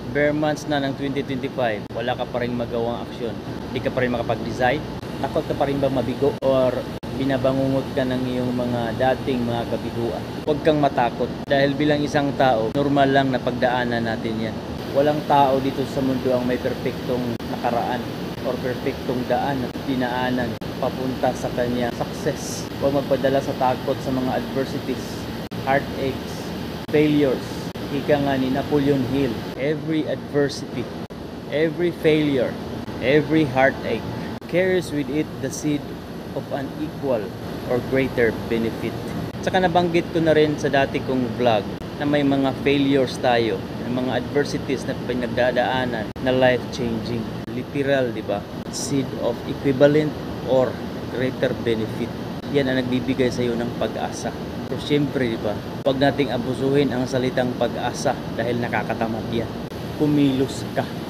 Bare months na ng 2025, wala ka pa rin magawang aksyon. Hindi ka pa rin makapag-decide. Takot ka pa rin ba mabigo? Or binabangungot ka ng iyong mga dating mga kabiguan? Huwag kang matakot. Dahil bilang isang tao, normal lang na pagdaanan natin yan. Walang tao dito sa mundo ang may perpektong nakaraan or perpektong daan at dinaanan papunta sa kanya success. Huwag magpadala sa takot sa mga adversities, heartaches, failures. Ika nga ni Napoleon Hill, every adversity, every failure, every heartache carries with it the seed of an equal or greater benefit. Saka nabanggit ko na rin sa dati kong vlog na may mga failures tayo, may mga adversities na pinagdadaanan na life-changing. Literal, di ba? Seed of equivalent or greater benefit. Yan ang nagbibigay sa iyo ng pag-asa. So syempre, di ba? Huwag nating abusuhin ang salitang pag-asa dahil nakakatamad yan. Kumilos ka.